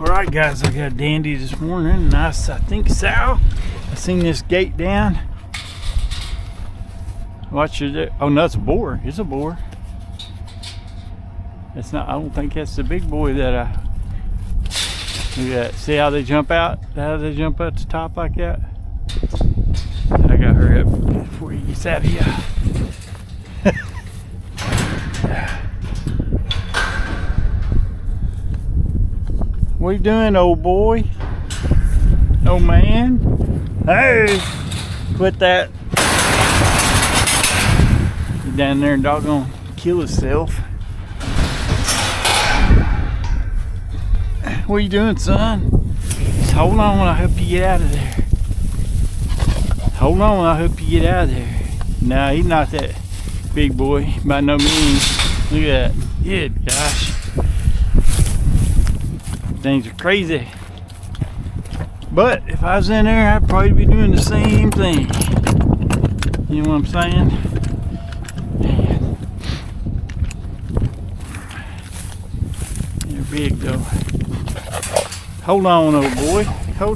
Alright guys, I got a dandy this morning. Nice, I think, sow. I seen this gate down. Watch it. Oh no, it's a boar. It's a boar. It's not, I don't think that's the big boy that I look at that. See how they jump out? How they jump out the top like that? I gotta hurry up before he gets out of here. What you doing, old boy? Old man? Hey! Quit that. He's down there and doggone kill himself. What are you doing, son? Just hold on, I hope you get out of there. Hold on, I hope you get out of there. Nah, he's not that big boy by no means. Look at that. Good gosh. Things are crazy. But if I was in there, I'd probably be doing the same thing. You know what I'm saying? Man. They're big though. Hold on, old boy.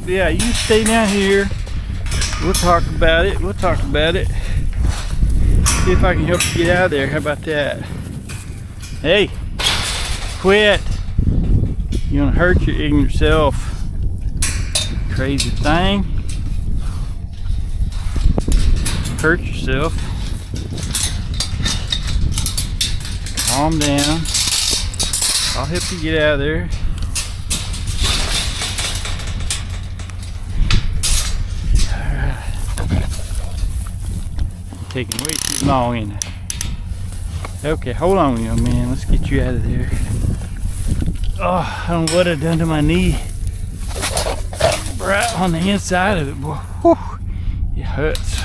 Yeah, you stay down here. We'll talk about it. We'll talk about it. See if I can help you get out of there. How about that? Hey, quit. You're gonna hurt your ignorant self. Crazy thing. Hurt yourself. Calm down. I'll help you get out of there. Taking way too long, isn't it? Okay, hold on, young man. Let's get you out of there. Oh, I don't know what I've done to my knee. Right on the inside of it, boy. Whew. It hurts.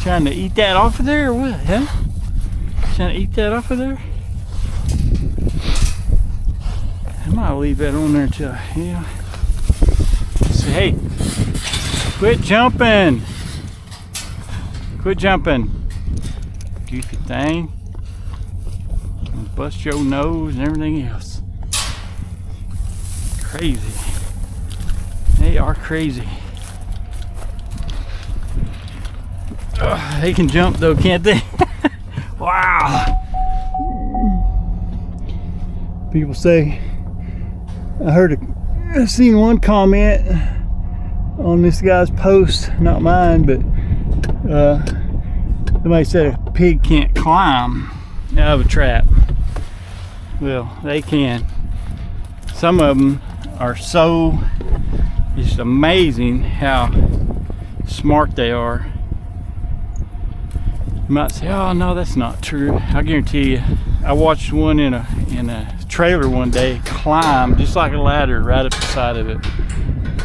Trying to eat that off of there or what, huh? Trying to eat that off of there? I might leave that on there until, yeah. Say, hey, quit jumping. Quit jumping. Goofy thing. Bust your nose and everything else. Crazy. They are crazy. They can jump though, can't they? Wow. People say, I seen one comment on this guy's post, not mine, but somebody said a pig can't climb out of a trap. Well, they can. Some of them are so, it's amazing how smart they are. You might say, oh no, that's not true. I guarantee you, I watched one in a trailer one day climb just like a ladder right up the side of it.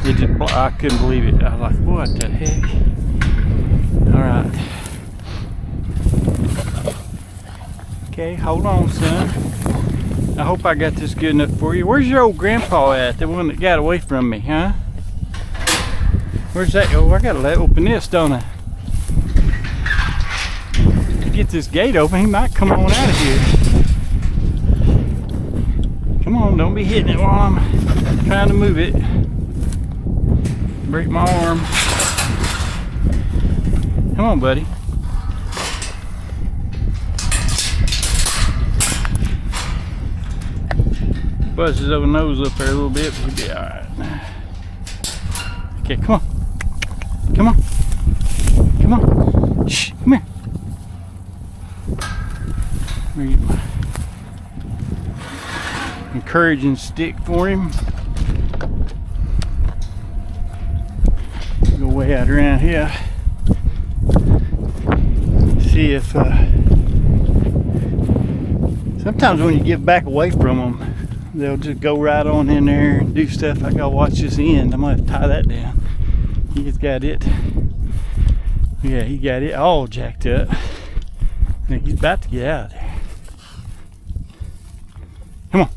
It just, I couldn't believe it. I was like, what the heck? All right. Okay, hold on, son. I hope I got this good enough for you. Where's your old grandpa at? The one that got away from me, huh? Where's that? Oh, I gotta open this, don't I? To get this gate open, he might come on out of here. Come on, don't be hitting it while I'm trying to move it. Break my arm. Come on, buddy. Buzz his old nose up there a little bit, but he'll be alright. Okay, come on. Come on. Come on. Shh, come here. Let me get my encouraging stick for him. Go way out around here. See if sometimes when you get back away from them, they'll just go right on in there and do stuff. I gotta watch this end. I'm gonna have to tie that down. He's got it. Yeah, he got it all jacked up. I think he's about to get out of there. Come on.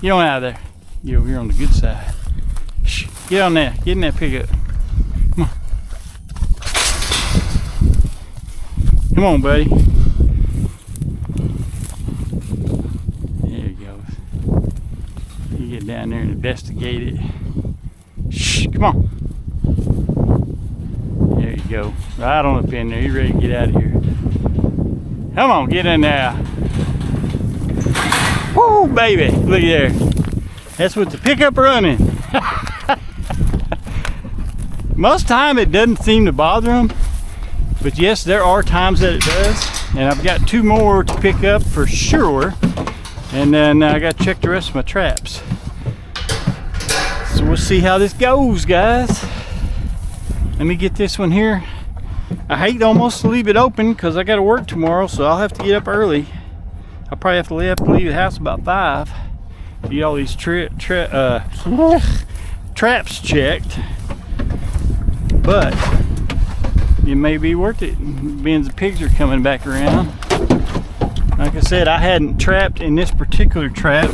Get on out of there. Get over here on the good side. Shh. Get on there. Get in that pickup. Come on. Come on, buddy. investigate it. Shh, come on. There you go. Right on up in there. You ready to get out of here? Come on, get in there. Woo, baby. Look there. That's with the pickup running. Most time it doesn't seem to bother them. But yes, there are times that it does. And I've got 2 more to pick up for sure. And then I got to check the rest of my traps. So we'll see how this goes, guys. Let me get this one here. I hate almost to leave it open because I got to work tomorrow, so I'll have to get up early. I'll probably have to leave the house about 5. Get all these traps checked. But it may be worth it, being the pigs are coming back around. Like I said, I hadn't trapped in this particular trap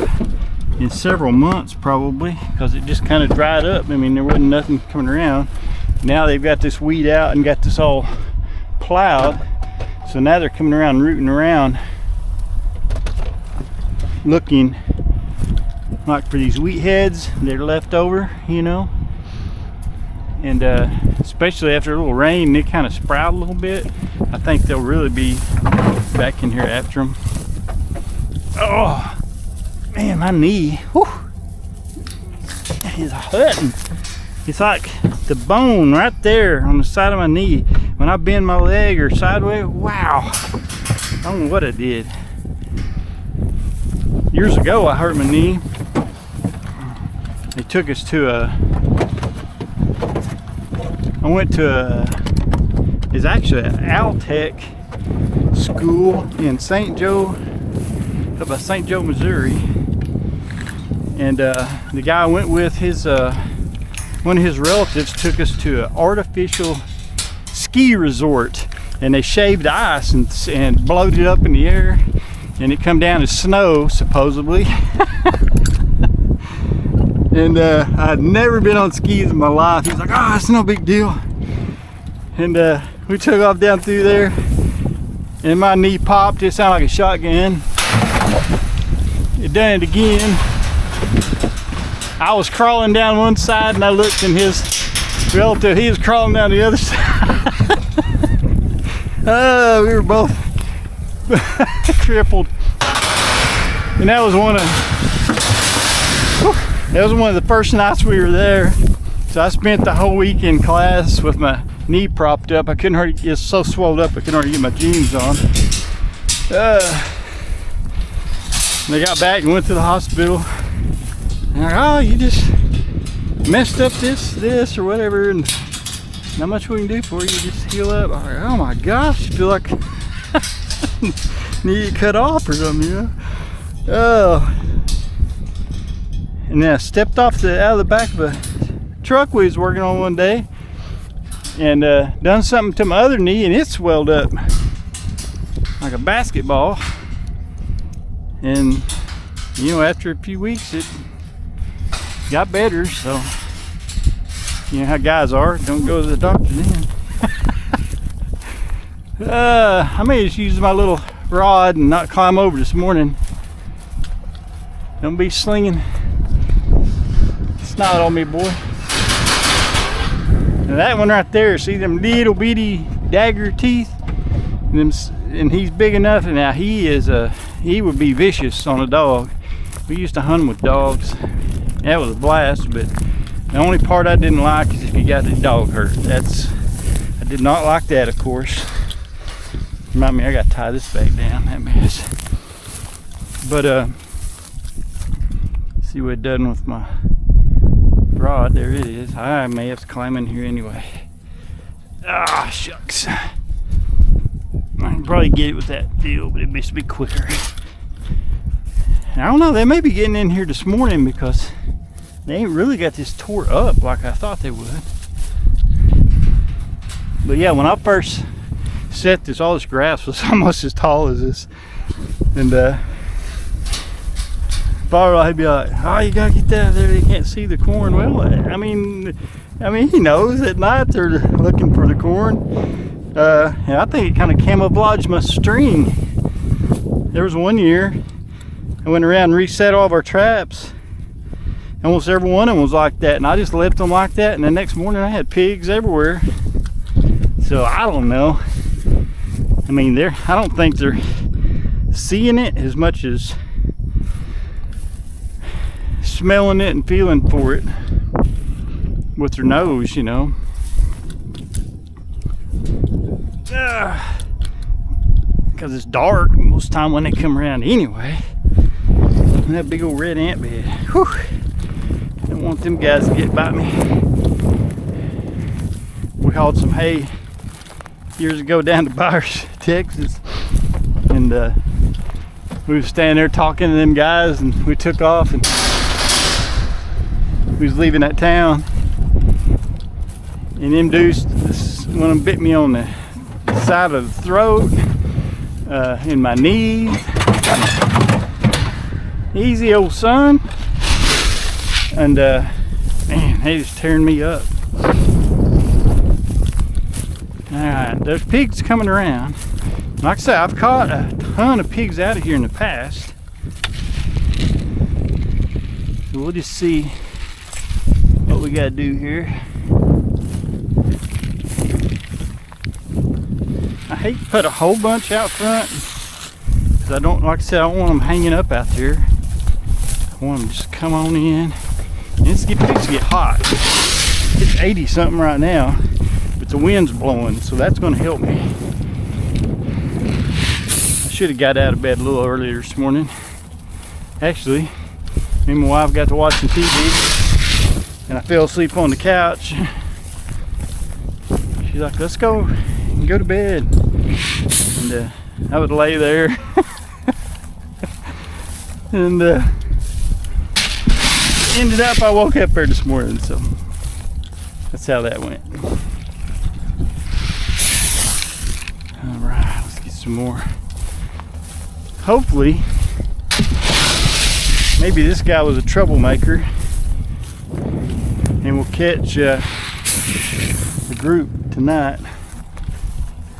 in several months probably, because it just kind of dried up. I mean, there wasn't nothing coming around. Now they've got this weed out and got this all plowed, so now they're coming around, rooting around, looking like for these wheat heads that are left over, you know. And especially after a little rain, they kind of sprout a little bit. I think they'll really be back in here after them. Oh man, my knee, whew, is hurting. It's like the bone right there on the side of my knee. When I bend my leg or sideways, wow, I don't know what I did. Years ago I hurt my knee. They took us to it's actually an Altec school in St. Joe, up by St. Joe, Missouri. And the guy I went with, one of his relatives took us to an artificial ski resort, and they shaved ice and blowed it up in the air, and it come down as snow supposedly. And I'd never been on skis in my life. He was like, oh, it's no big deal. And we took off down through there, and my knee popped. It sounded like a shotgun. It done it again. I was crawling down one side, and I looked, and his relative, he was crawling down the other side. We were both crippled. And that was one of the first nights we were there. So I spent the whole week in class with my knee propped up. I couldn't hardly, it's so swelled up I couldn't hardly get my jeans on. They got back and went to the hospital. And they're like, oh, you just messed up this or whatever, and not much we can do for you, just heal up. I'm like, oh my gosh, I feel like need to cut off or something, you know? Oh. And then I stepped off out of the back of a truck we was working on one day, and done something to my other knee, and it swelled up like a basketball. And you know, after a few weeks it got better. So you know how guys are, don't go to the doctor then. I may just use my little rod and not climb over this morning. Don't be slinging snot on me, boy. Now that one right there, see them little bitty dagger teeth, and he's big enough, and now he would be vicious on a dog. We used to hunt him with dogs. That was a blast, but the only part I didn't like is if you got the dog hurt. I did not like that, of course. Remind me, I got to tie this back down, that mess. But see what it done with my rod. There it is. I may have to climb in here anyway. Ah, shucks. I can probably get it with that deal, but it needs to be quicker. I don't know, they may be getting in here this morning because they ain't really got this tore up like I thought they would. But yeah, when I first set this, all this grass was almost as tall as this. And Father, he'd be like, oh, you gotta get that out of there, they can't see the corn. Well, I mean, he knows at night they're looking for the corn. And I think it kind of camouflaged my string. There was one year I went around and reset all of our traps, almost every one of them was like that, and I just left them like that, and the next morning I had pigs everywhere. So I don't know. I mean, I don't think they're seeing it as much as smelling it and feeling for it with their nose, you know. Because it's dark most of the time when they come around anyway. And that big old red ant bed. Whew. Don't want them guys to get by me. We hauled some hay years ago down to Byers, Texas, and we was standing there talking to them guys, and we took off, and we was leaving that town, and them dudes, one of them bit me on the side of the throat, in my knees. Easy, old son. And man, they just tearing me up. Alright, there's pigs coming around. Like I said, I've caught a ton of pigs out of here in the past. So we'll just see what we gotta do here. I hate to put a whole bunch out front, because I don't, like I said, I don't want them hanging up out there. I want them to just come on in. And pigs get hot. It's 80 something right now, but the wind's blowing, so that's going to help me. I should have got out of bed a little earlier this morning. Actually, me and my wife got to watch some TV, and I fell asleep on the couch. She's like, let's go to bed. And I would lay there. And ended up, I woke up there this morning, so that's how that went. Alright, let's get some more. Hopefully, maybe this guy was a troublemaker, and we'll catch the group tonight.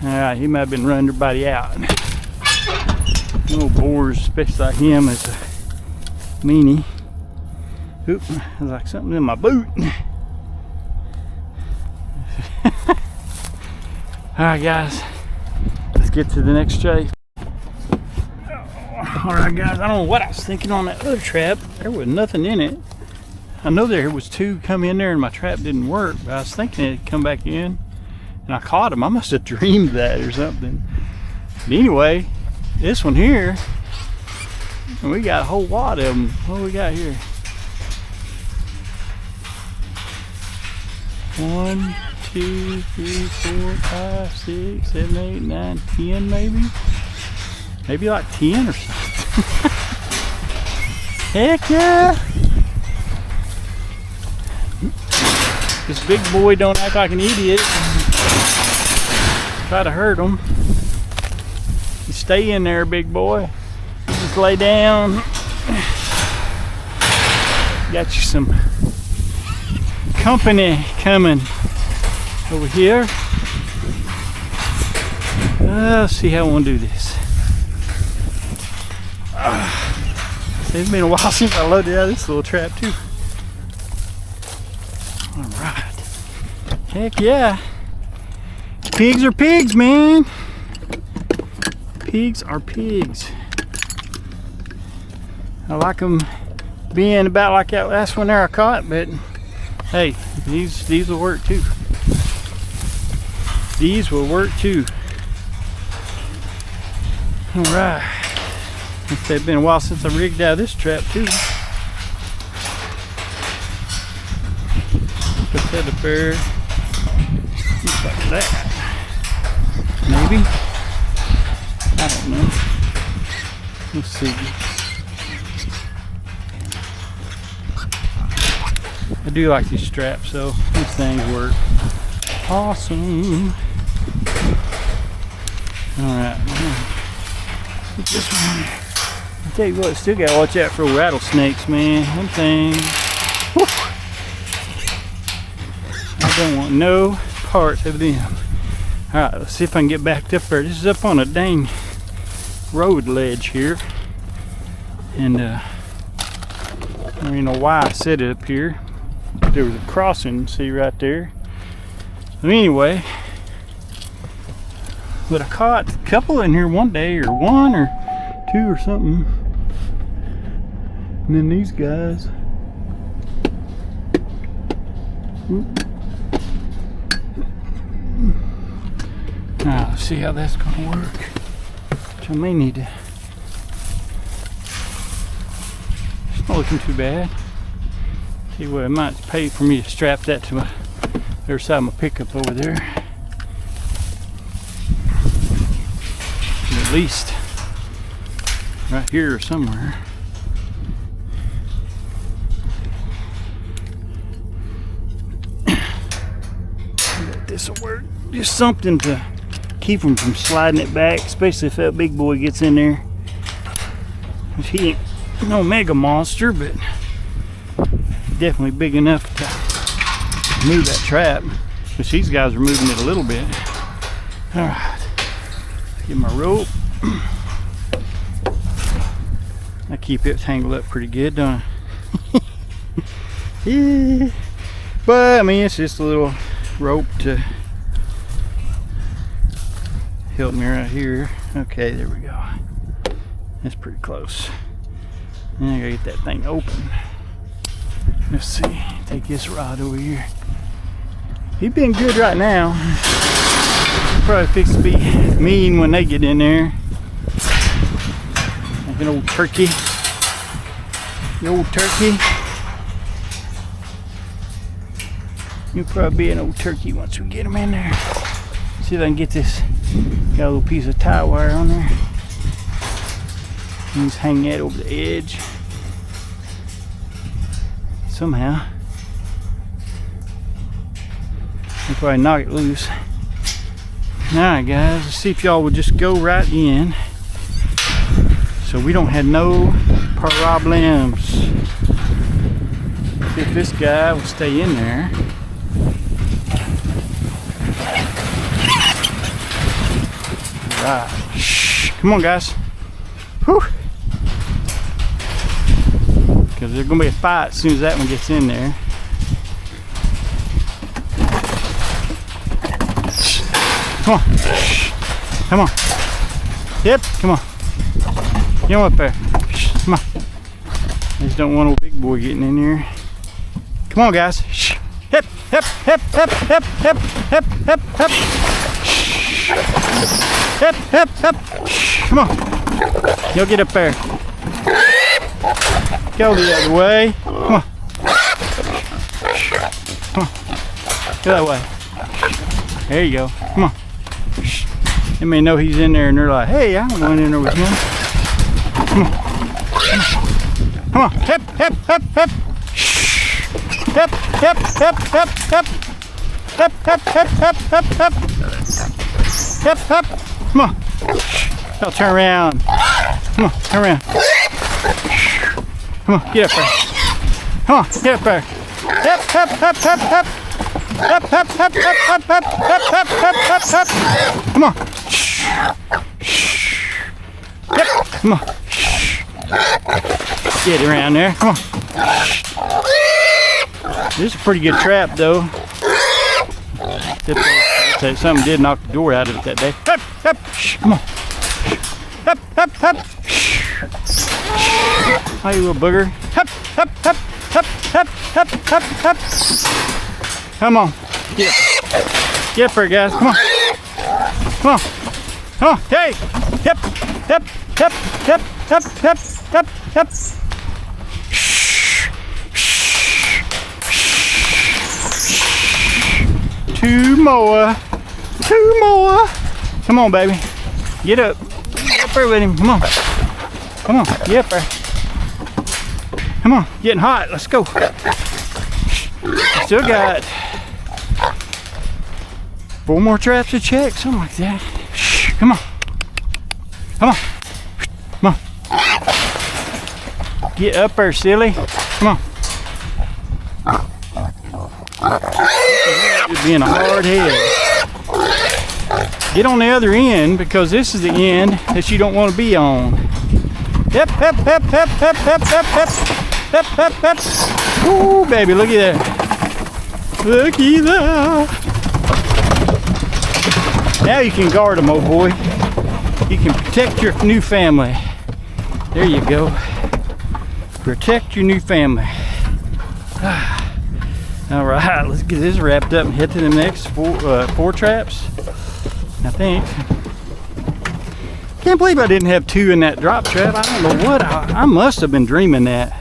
Alright, he might have been running everybody out. Little boars, especially like him, is a meanie. Oop, there's like something in my boot. Alright guys, let's get to the next chase. Alright guys, I don't know what I was thinking on that other trap. There was nothing in it. I know there was two come in there and my trap didn't work, but I was thinking it'd come back in and I caught them. I must have dreamed that or something. But anyway, this one here, and we got a whole lot of them. What do we got here? 1, 2, 3, 4, 5, 6, 7, 8, 9, 10 maybe? Maybe like 10 or something. Heck yeah! This big boy don't act like an idiot. Try to hurt him. You stay in there, big boy. Just lay down. Got you some company coming over here. Let's see how I want to do this. It's been a while since I loaded out of this little trap too. Alright. Heck yeah. Pigs are pigs, man. Pigs are pigs. I like them being about like that last one there I caught, but hey, these will work too. These will work too. Alright. It's been a while since I rigged out of this trap too. Put that up there. Looks like that. Maybe. I don't know. Let's see. I do like these straps, so these things work awesome. Alright. This one. I tell you what, still gotta watch out for rattlesnakes, man. Them things. Whew. I don't want no part of them. Alright, let's see if I can get back up there. This is up on a dang road ledge here. And I don't even know why I set it up here. There was a crossing, see right there. But anyway, but I caught a couple in here one day, or one or two or something. And then these guys. Now let's see how that's gonna work. Which I may need to. It's not looking too bad. See what, it might pay for me to strap that to my other side of my pickup over there. At least right here or somewhere. This will work. Just something to keep him from sliding it back, especially if that big boy gets in there. He ain't no mega monster, but definitely big enough to move that trap. Because these guys are moving it a little bit. All right, get my rope. I keep it tangled up pretty good, don't I? Yeah. But I mean, it's just a little rope to help me right here. Okay, there we go. That's pretty close. Now I gotta get that thing open. Let's see. Take this rod over here. He's been good right now. Probably fixed to be mean when they get in there. Like an old turkey. An old turkey. You'll probably be an old turkey once we get him in there. See if I can get this. Got a little piece of tie wire on there. Just hang that over the edge. Somehow. I'll probably knock it loose. Alright guys, let's see if y'all would just go right in. So we don't have no problems. See if this guy will stay in there. Right. Shh. Come on, guys. Whew. Because there's going to be a fight as soon as that one gets in there. Shh. Come on. Shh. Come on. Yep. Come on. Get him up there. Shh. Come on. I just don't want a big boy getting in there. Come on, guys. Shh. Hip, hip, hip, hip, hip, hip, hip, hip, hip. Hip, hip, hip. Come on. You'll get up there. Go the other way. Come on. Come on. Go that way. There you go. Come on. They may know he's in there and they're like, hey, I'm going in there with him. Come on. Come on. Hip, hip, hip, hip. Hip, hip, hip, hip, hip. Hip, hip, hip, hip, hip, hip. Hip, hip. Come on. I'll turn around. Come on, turn around. Come on, get up there. Come on, get up there. Hip, hip, hip, hip, hip. Hip, hip, hip, hip, hip, hip, hip, hip, hip, hip, hip. Come on. Yep, come on. Get around there. Come on. This is a pretty good trap, though. Something did knock the door out of it that day. Hup, hup, come on. Hup, hup, hup. Hi, you little booger. Hup, hup, hup, hup, hup, hup, hup, hup. Come on. Get up. Get up there, guys. Come on. Come on. Come on. Hey. Hip, hip, hip, hip, hip, hip, hip, hip. Two more. Two more. Come on, baby. Get up. Get up there with him. Come on. Come on. Get up there. Come on. Getting hot. Let's go. Still got 4 more traps to check. Something like that. Come on. Come on. Come on. Get up there, silly. Come on. Being a hard head. Get on the other end because this is the end that you don't want to be on. Hip, hip, hip, hip, hip, hip, hip, hip. Up, up, up. Ooh, baby, looky there. Looky there. Now you can guard them, old boy. You can protect your new family. There you go. Protect your new family. All right, let's get this wrapped up and head to the next four traps, I think. Can't believe I didn't have 2 in that drop trap. I don't know what, I must have been dreaming that.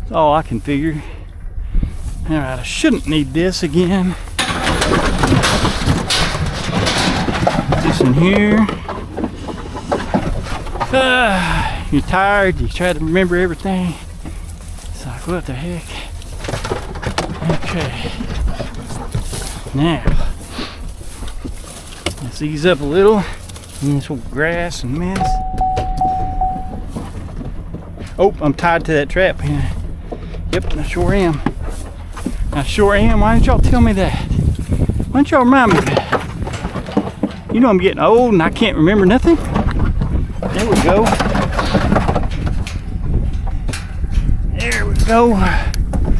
That's all I can figure. All right, I shouldn't need this again. Put this in here. You're tired, you try to remember everything. It's like, what the heck? Okay. Now, let's ease up a little in this old grass and mess. Oh, I'm tied to that trap. Yep, I sure am. I sure am. Why didn't y'all tell me that? Why don't y'all remind me of that? You know I'm getting old and I can't remember nothing. There we go. There we go.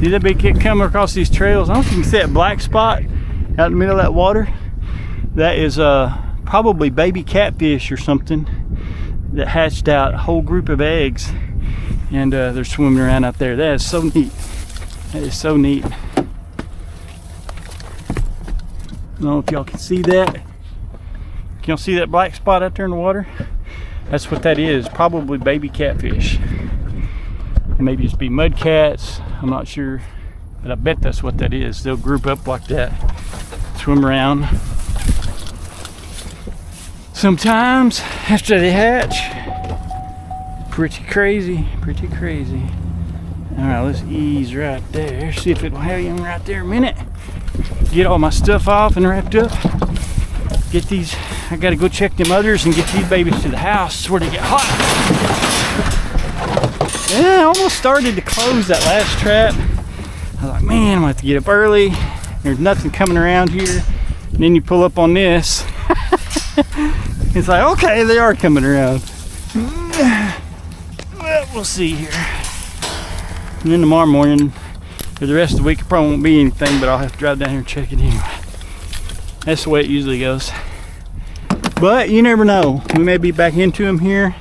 See that big kid coming across these trails? I don't know if you can see that black spot out in the middle of that water. That is probably baby catfish or something that hatched out a whole group of eggs, and they're swimming around out there. That is so neat. That is so neat. I don't know if y'all can see that. Can y'all see that black spot out there in the water? That's what that is. Probably baby catfish. Maybe just be mud cats. I'm not sure, but I bet that's what that is. They'll group up like that, swim around. Sometimes after they hatch. Pretty crazy, pretty crazy. All right, let's ease right there. See if it'll have you right there a minute. Get all my stuff off and wrapped up. Get these, I gotta go check them others and get these babies to the house where they get hot. Yeah, I almost started to close that last trap. I was like, man, I'm gonna have to get up early. There's nothing coming around here. And then you pull up on this. It's like, okay, they are coming around. Well, we'll see here. And then tomorrow morning, for the rest of the week, it probably won't be anything, but I'll have to drive down here and check it anyway. That's the way it usually goes. But you never know. We may be back into them here.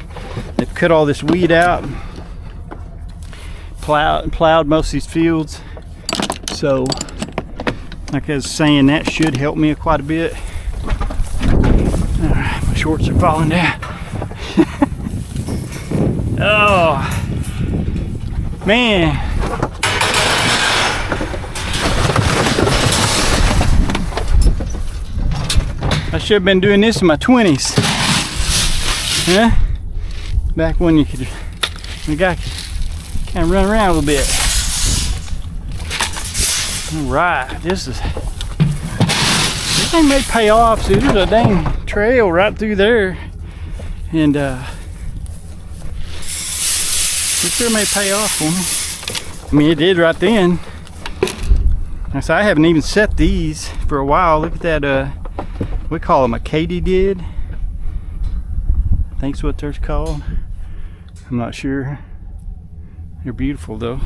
They've cut all this weed out. Plowed most of these fields. So, like I was saying, that should help me quite a bit. Alright, my shorts are falling down. Oh, man. I should have been doing this in my 20s. Huh? Back when you could, the guy could kind of run around a little bit. All right, this thing may pay off. See, there's a dang trail right through there, and it sure may pay off for me. I mean, it did right then. So I haven't even set these for a while. Look at that. We call them a katydid. I think that's what they're called. I'm not sure. They're beautiful though.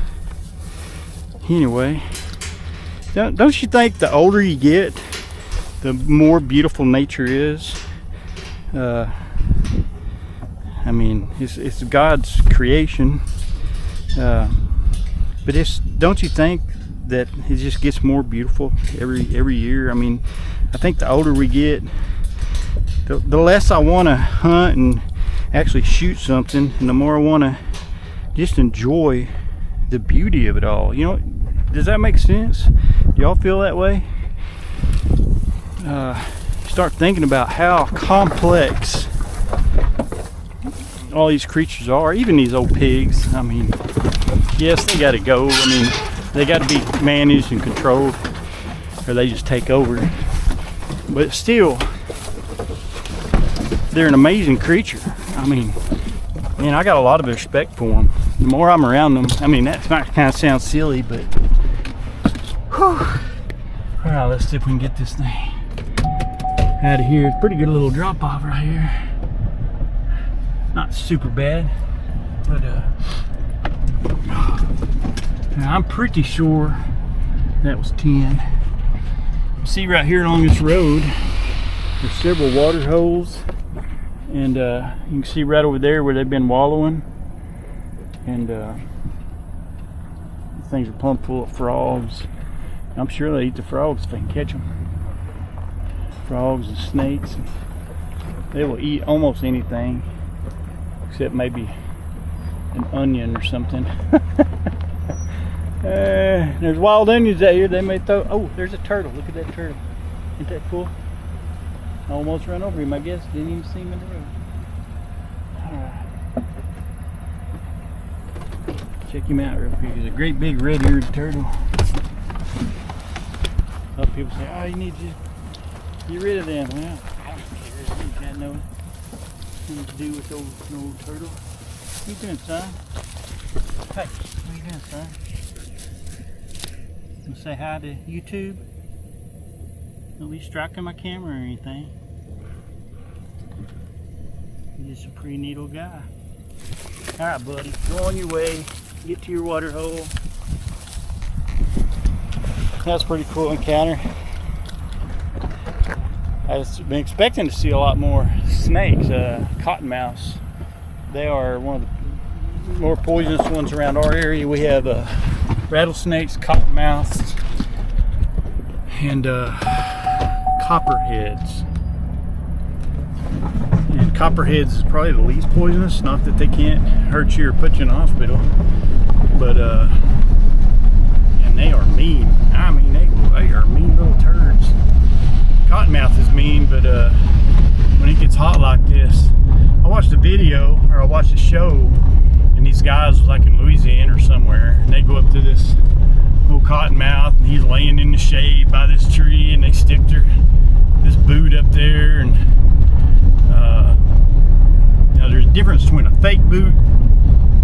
Anyway, don't you think the older you get, the more beautiful nature is? I mean, it's God's creation, but don't you think that it just gets more beautiful every year? I mean, I think the older we get, the less I want to hunt and actually shoot something, and the more I want to just enjoy the beauty of it all. You know, does that make sense? Do y'all feel that way? Start thinking about how complex all these creatures are, even these old pigs. I mean, yes, they got to go. I mean, they got to be managed and controlled, or they just take over. But still, they're an amazing creature. I mean, man, I got a lot of respect for them. The more I'm around them, I mean, that might kind of sound silly, but whew. All right, let's see if we can get this thing out of here. It's a pretty good little drop off right here. Not super bad, but Now, I'm pretty sure that was 10. See right here along this road, there's several water holes, and you can see right over there where they've been wallowing, and things are plumb full of frogs. I'm sure they eat the frogs if they can catch them. Frogs and snakes. They will eat almost anything, except maybe an onion or something. There's wild onions out here. They may throw. Oh, there's a turtle. Look at that turtle. Isn't that cool? I almost ran over him, I guess. Didn't even see him in the road. Alright. Check him out real quick. He's a great big red-eared turtle. Some people say, oh, you need to get rid of them. Well, I don't care. You got nothing to do with those old turtle. What you doing, son? Hey, what you doing, son? You say hi to YouTube? Don't be striking my camera or anything. You're just a pretty neat old guy. Alright, buddy, go on your way. Get to your water hole. That's a pretty cool encounter. I've been expecting to see a lot more snakes, cottonmouths. They are one of the more poisonous ones around our area. We have rattlesnakes, cottonmouths, and copperheads. And copperheads is probably the least poisonous. Not that they can't hurt you or put you in the hospital, but and they are mean. I mean, they are mean little turds. Cottonmouth is mean, but when it gets hot like this, I watched a video, or I watched a show, and these guys was like in Louisiana or somewhere, and they go up to this little cottonmouth, and he's laying in the shade by this tree, and they stick this boot up there, and you know, there's a difference between a fake boot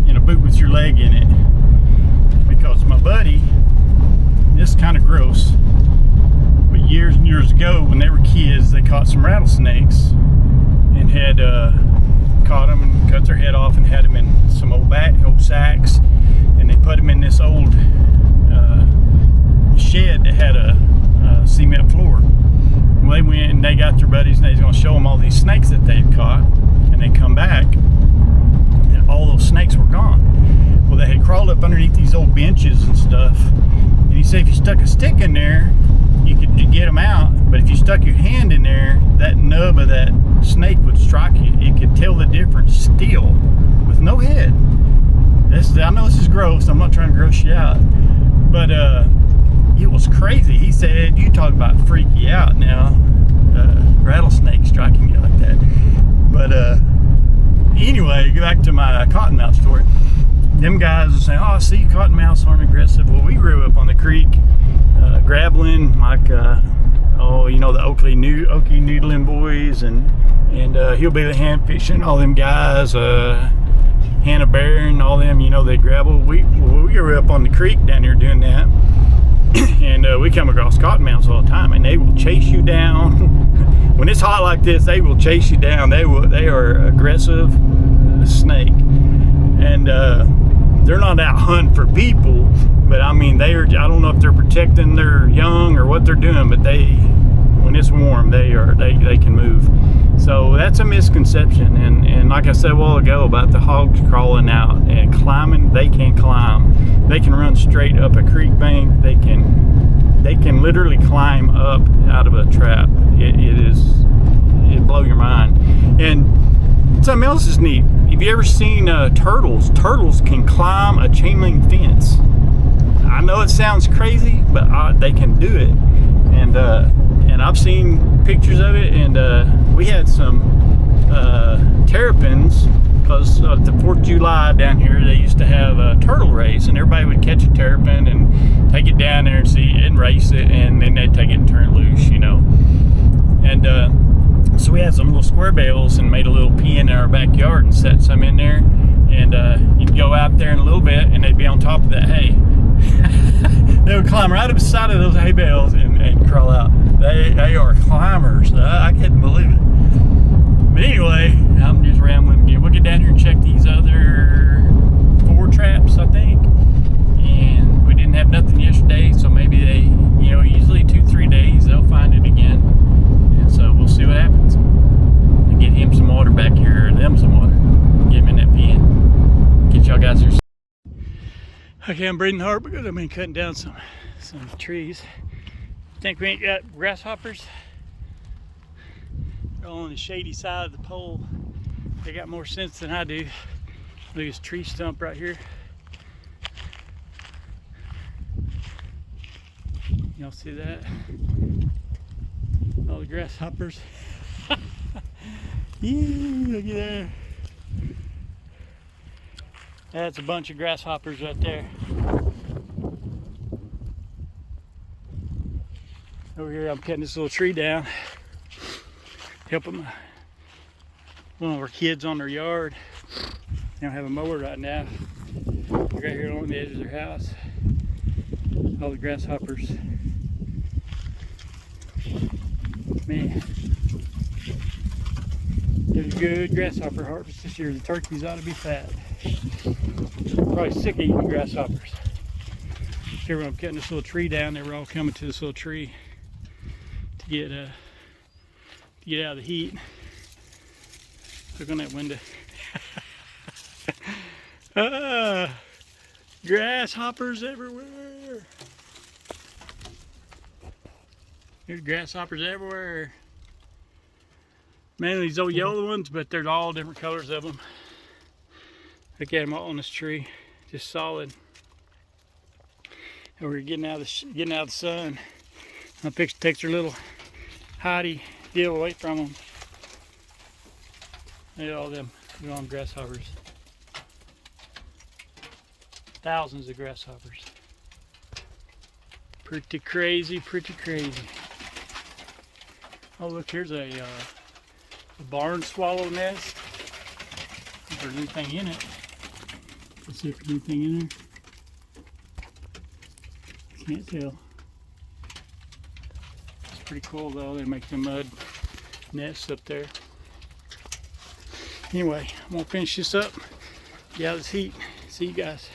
and a boot with your leg in it. Because my buddy, this is kind of gross, but years and years ago when they were kids, they caught some rattlesnakes and had caught them and cut their head off and had them in some old sacks, and they put them in this old shed that had a cement floor. Well, they went and they got their buddies and they was going to show them all these snakes that they had caught, and they come back and all those snakes were gone. Well, they had crawled up underneath these old benches and stuff, and he said if you stuck a stick in there you could get them out, but if you stuck your hand in there, that nub of that snake would strike you. It could tell the difference still with no head. I know this is gross, I'm not trying to gross you out, but it was crazy. He said, you talk about freak you out now, rattlesnake striking you like that. But anyway, go back to my cottonmouth story. Them guys are saying, oh, see, cottonmouths aren't aggressive. Well, we grew up on the creek, grabbling, like, oh, you know, the Okie Noodling boys, and Hillbilly the Hand Fishing, all them guys, Hannah Bear and all them, you know, they grabble. We grew up on the creek down here doing that. And we come across cottonmouths all the time, and they will chase you down. When it's hot like this, they will chase you down. They are aggressive snake, and they're not out hunting for people, but I mean I don't know if they're protecting their young or what they're doing, but when it's warm, they can move. So that's a misconception, and like I said a while ago about the hogs crawling out and climbing, they can climb. They can run straight up a creek bank. They can literally climb up out of a trap. It blow your mind. And something else is neat. Have you ever seen turtles? Turtles can climb a chain link fence. I know it sounds crazy, but they can do it. And I've seen pictures of it, and we had some terrapins, because the 4th of July down here, they used to have a turtle race, and everybody would catch a terrapin and take it down there and see it and race it, and then they'd take it and turn it loose, you know. And so we had some little square bales and made a little pen in our backyard and set some in there, and you'd go out there in a little bit and they'd be on top of that hay. They would climb right up the side of those hay bales and crawl out. They are climbers. I couldn't believe it. But anyway, I'm just rambling again. We'll get down here and check these other 4 traps, I think, and water back here, or them some water. Get them in that pen. Get y'all guys here. Okay, I'm breathing hard because I've been cutting down some trees. Think we ain't got grasshoppers? They're on the shady side of the pole. They got more sense than I do. Look at this tree stump right here. Y'all see that? All the grasshoppers. Yeah, look at there. That's a bunch of grasshoppers right there. Over here I'm cutting this little tree down. Helping one of our kids on their yard. They don't have a mower right now. They're right here along the edge of their house. All the grasshoppers. Man, there's a good grasshopper harvest this year. The turkeys ought to be fat. Probably sick of eating grasshoppers. Here when I'm cutting this little tree down, they were all coming to this little tree to get out of the heat. Look on that window. Grasshoppers everywhere. There's grasshoppers everywhere. Mainly these old yellow ones, but there's all different colors of them. Look at them all on this tree, just solid. And we're getting out of the sun. My picture takes their little hidey deal away from them. Look at all them grasshoppers. Thousands of grasshoppers. Pretty crazy, pretty crazy. Oh look, here's a barn swallow nest. If there's anything in it. Let's see if there's anything in there. Can't tell. It's pretty cool though. They make the mud nests up there. Anyway, I'm gonna finish this up. Get out of this heat. See you guys.